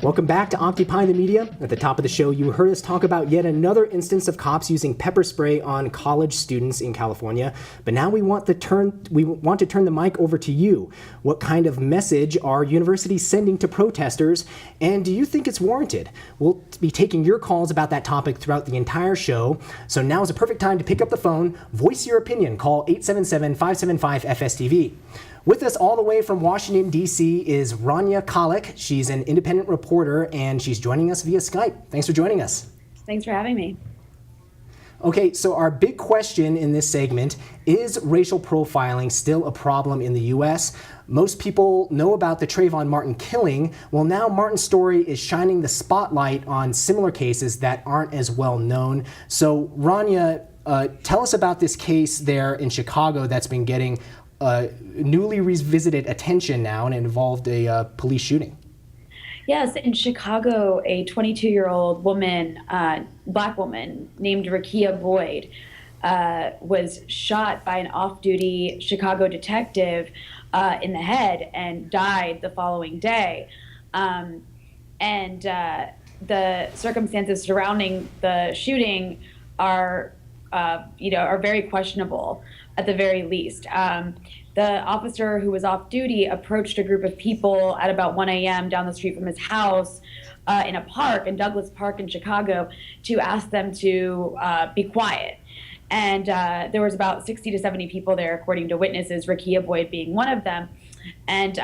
Welcome back to Occupy the Media. At the top of the show, you heard us talk about yet another instance of cops using pepper spray on college students in California. But now we want to turn the mic over to you. What kind of message are universities sending to protesters, and do you think it's warranted? We'll be taking your calls about that topic throughout the entire show. So now is a perfect time to pick up the phone, voice your opinion. Call 877-575-FSTV. With us all the way from Washington, D.C. is Rania Khalek. She's an independent reporter, and she's joining us via Skype. Thanks for joining us. Thanks for having me. Okay, so our big question in this segment, is racial profiling still a problem in the U.S.? Most people know about the Trayvon Martin killing. Well, now Martin's story is shining the spotlight on similar cases that aren't as well known. So, Rania, tell us about this case there in Chicago that's been getting newly revisited attention now, and it involved a police shooting. Yes, in Chicago, a 22-year-old woman, black woman named Rekia Boyd, was shot by an off-duty Chicago detective in the head and died the following day. The circumstances surrounding the shooting are very questionable at the very least. The officer who was off duty approached a group of people at about 1 a.m. down the street from his house in a park, in Douglas Park in Chicago, to ask them to be quiet. And there was about 60 to 70 people there, according to witnesses, Rekia Boyd being one of them. And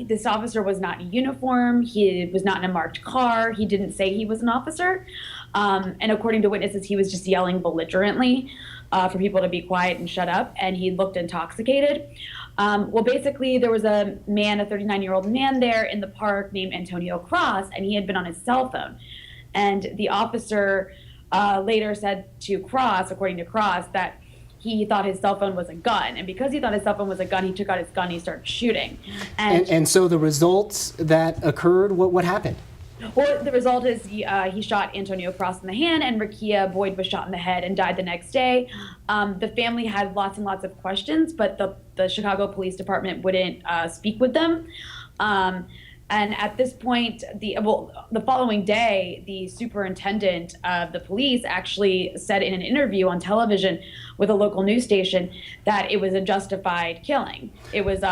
this officer was not in uniform. He was not in a marked car. He didn't say he was an officer. And according to witnesses, he was just yelling belligerently for people to be quiet and shut up. And he looked intoxicated. Basically, there was a 39-year-old man there in the park named Antonio Cross, and he had been on his cell phone. And the officer later said to Cross, according to Cross, that he thought his cell phone was a gun. And because he thought his cell phone was a gun, he took out his gun and he started shooting. And so the results that occurred, what happened? Well, the result is he shot Antonio Cross in the hand, and Rekia Boyd was shot in the head and died the next day. The family had lots and lots of questions, but the Chicago Police Department wouldn't speak with them. And at this point, the following day, the superintendent of the police actually said in an interview on television with a local news station that it was a justified killing. It was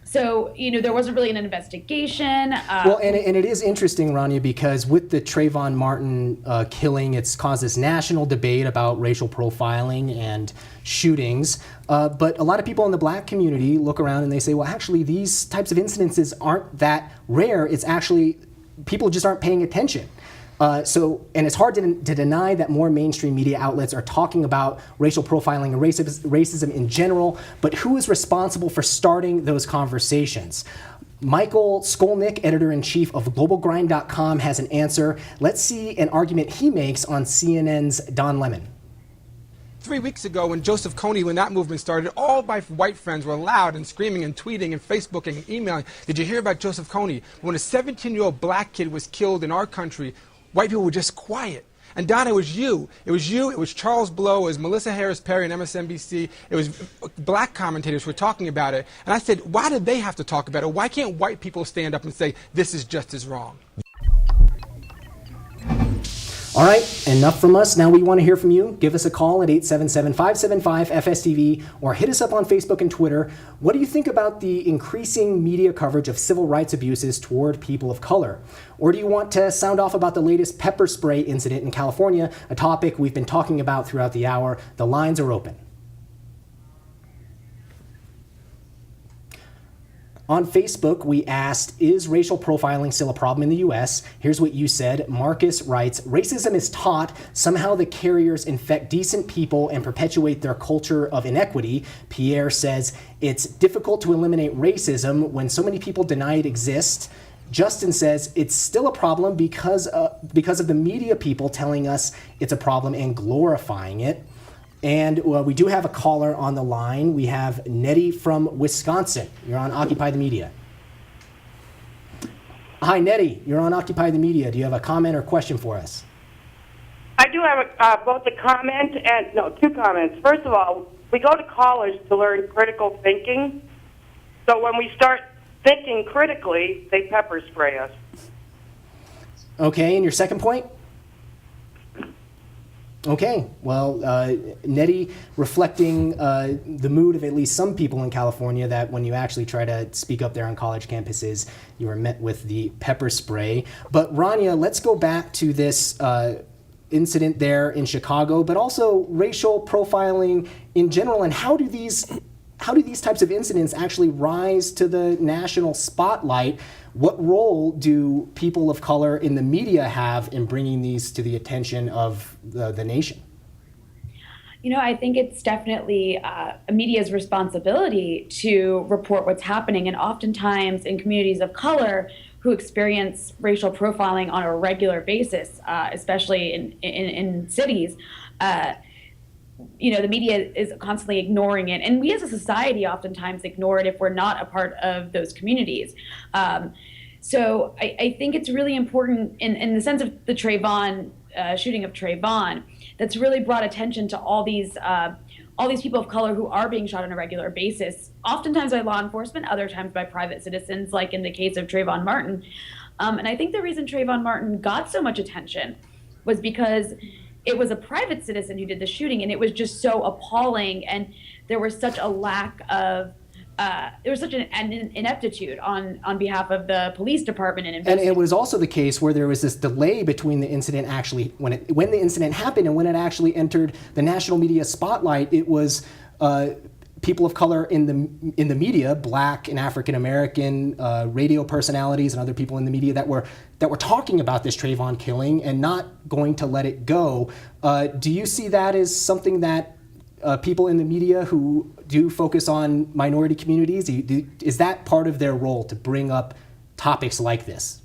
So, there wasn't really an investigation. And it is interesting, Rania, because with the Trayvon Martin killing, it's caused this national debate about racial profiling and shootings. But a lot of people in the black community look around and they say, well, actually, these types of incidences aren't that rare. It's actually, people just aren't paying attention. And it's hard to deny that more mainstream media outlets are talking about racial profiling and racism in general, but who is responsible for starting those conversations? Michael Skolnick, editor-in-chief of GlobalGrind.com, has an answer. Let's see an argument he makes on CNN's Don Lemon. 3 weeks ago, when Joseph Kony, when that movement started, all my white friends were loud and screaming and tweeting and Facebooking and emailing. Did you hear about Joseph Kony? When a 17-year-old black kid was killed in our country, white people were just quiet. And Donna, it was you. It was you. It was Charles Blow. It was Melissa Harris Perry on MSNBC. It was black commentators who were talking about it. And I said, why did they have to talk about it? Why can't white people stand up and say, this is just as wrong? All right, enough from us. Now we want to hear from you. Give us a call at 877-575-FSTV or hit us up on Facebook and Twitter. What do you think about the increasing media coverage of civil rights abuses toward people of color? Or do you want to sound off about the latest pepper spray incident in California, a topic we've been talking about throughout the hour? The lines are open. On Facebook, we asked, is racial profiling still a problem in the U.S.? Here's what you said. Marcus writes, racism is taught. Somehow the carriers infect decent people and perpetuate their culture of inequity. Pierre says, it's difficult to eliminate racism when so many people deny it exists. Justin says, it's still a problem because of the media people telling us it's a problem and glorifying it. And we do have a caller on the line. We have Nettie from Wisconsin. You're on Occupy the Media. Hi, Nettie. You're on Occupy the Media. Do you have a comment or question for us? I do have both a comment and, two comments. First of all, we go to college to learn critical thinking. So when we start thinking critically, they pepper spray us. Okay, and your second point? Okay, well, Nettie, reflecting the mood of at least some people in California, that when you actually try to speak up there on college campuses, you are met with the pepper spray. But Rania, let's go back to this incident there in Chicago, but also racial profiling in general, and how do these types of incidents actually rise to the national spotlight? What role do people of color in the media have in bringing these to the attention of the nation? You know, I think it's definitely media's responsibility to report what's happening. And oftentimes in communities of color who experience racial profiling on a regular basis, especially in cities, you know, the media is constantly ignoring it. And we as a society oftentimes ignore it if we're not a part of those communities. So I think it's really important in the sense of the Trayvon shooting of Trayvon, that's really brought attention to all these people of color who are being shot on a regular basis, oftentimes by law enforcement, other times by private citizens, like in the case of Trayvon Martin. And I think the reason Trayvon Martin got so much attention was because it was a private citizen who did the shooting, and it was just so appalling, and there was such a lack of there was such an ineptitude on behalf of the police department and it was also the case where there was this delay between the incident actually when the incident happened and when it actually entered the national media spotlight. It was people of color in the media, Black and African American radio personalities and other people in the media that were talking about this Trayvon killing and not going to let it go. Do you see that as something that people in the media who do focus on minority communities, is that part of their role to bring up topics like this?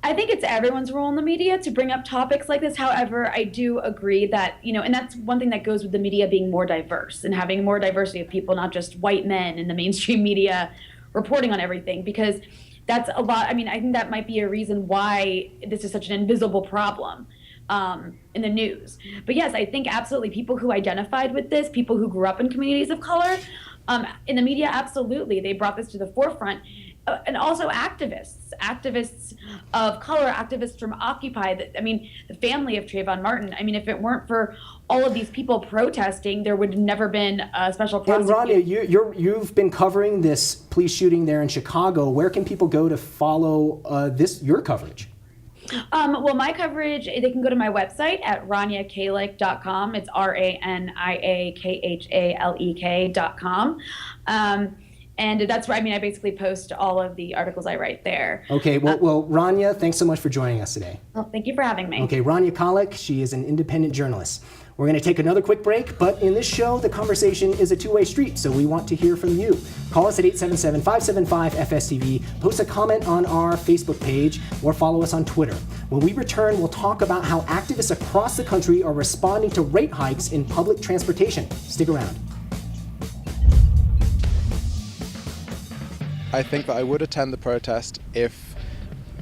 I think it's everyone's role in the media to bring up topics like this. However, I do agree that, you know, and that's one thing that goes with the media being more diverse and having more diversity of people, not just white men in the mainstream media reporting on everything, because that's a lot. I mean, I think that might be a reason why this is such an invisible problem in the news. But yes, I think absolutely people who identified with this, people who grew up in communities of color, in the media, absolutely, they brought this to the forefront. And also activists of color, activists from Occupy. I mean, the family of Trayvon Martin. I mean, if it weren't for all of these people protesting, there would have never been a special prosecutor. And Rania, you've been covering this police shooting there in Chicago. Where can people go to follow your coverage? Well, my coverage, they can go to my website at raniakalek.com. It's RANIAKHALEK.com. And that's where, I mean, I basically post all of the articles I write there. Okay, well, Rania, thanks so much for joining us today. Well, thank you for having me. Okay, Rania Kalek, she is an independent journalist. We're going to take another quick break, but in this show, the conversation is a two-way street, so we want to hear from you. Call us at 877-575-FSTV, post a comment on our Facebook page, or follow us on Twitter. When we return, we'll talk about how activists across the country are responding to rate hikes in public transportation. Stick around. I think that I would attend the protest if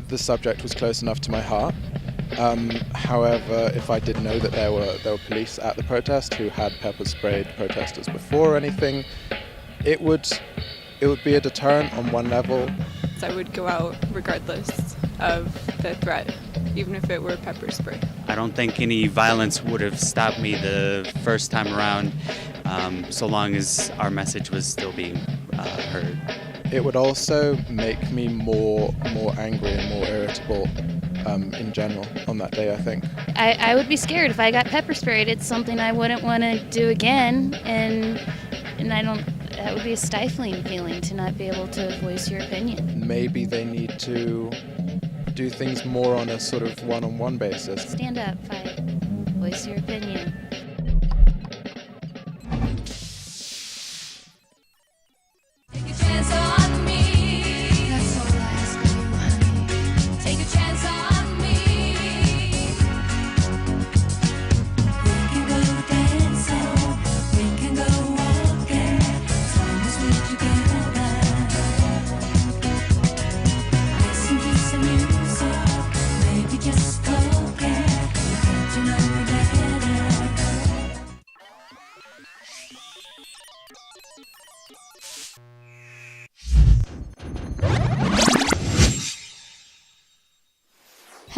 the subject was close enough to my heart. However, if I did know that there were police at the protest who had pepper sprayed protesters before or anything, it would be a deterrent on one level. I would go out regardless of the threat, even if it were pepper spray. I don't think any violence would have stopped me the first time around, so long as our message was still being heard. It would also make me more angry and more irritable in general on that day, I think. I would be scared if I got pepper sprayed. It's something I wouldn't want to do again, and that would be a stifling feeling to not be able to voice your opinion. Maybe they need to do things more on a sort of one-on-one basis. Stand up, fight, voice your opinion. Just go, yeah, you know,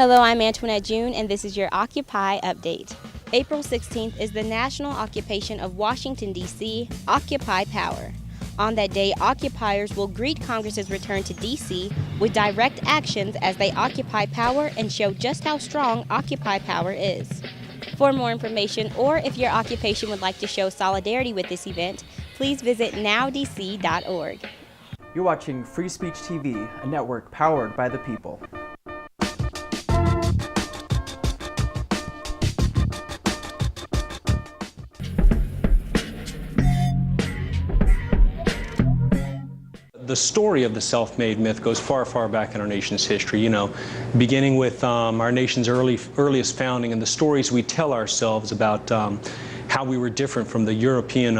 Hello, I'm Antoinette June, and this is your Occupy update. April 16th is the national occupation of Washington, D.C., Occupy Power. On that day, occupiers will greet Congress's return to D.C. with direct actions as they occupy power and show just how strong Occupy Power is. For more information, or if your occupation would like to show solidarity with this event, please visit nowdc.org. You're watching Free Speech TV, a network powered by the people. The story of the self-made myth goes far, far back in our nation's history, you know, beginning with our nation's earliest founding and the stories we tell ourselves about how we were different from the European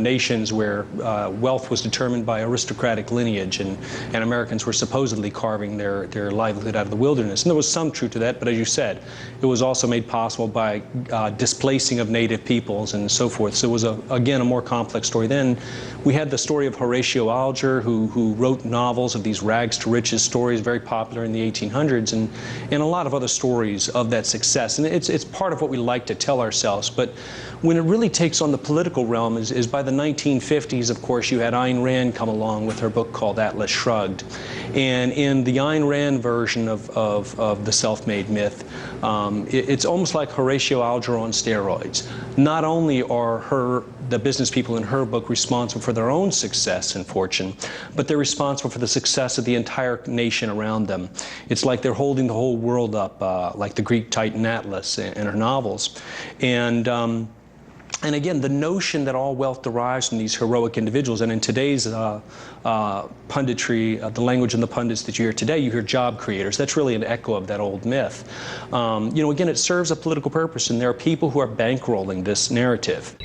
nations where wealth was determined by aristocratic lineage and Americans were supposedly carving their livelihood out of the wilderness. And there was some truth to that, but as you said, it was also made possible by displacing of native peoples and so forth. So it was, again, a more complex story. Then we had the story of Horatio Alger, who wrote novels of these rags to riches stories, very popular in the 1800s, and a lot of other stories of that success. And it's part of what we like to tell ourselves. But when it really takes on the political realm is by the 1950s, of course, you had Ayn Rand come along with her book called Atlas Shrugged. And in the Ayn Rand version of the self-made myth, it's almost like Horatio Alger on steroids. Not only are the business people in her book responsible for their own success and fortune, but they're responsible for the success of the entire nation around them. It's like they're holding the whole world up, like the Greek Titan Atlas in her novels. And again, the notion that all wealth derives from these heroic individuals, and in today's punditry, the language and the pundits that you hear today, you hear job creators. That's really an echo of that old myth. You know, again, it serves a political purpose, and there are people who are bankrolling this narrative.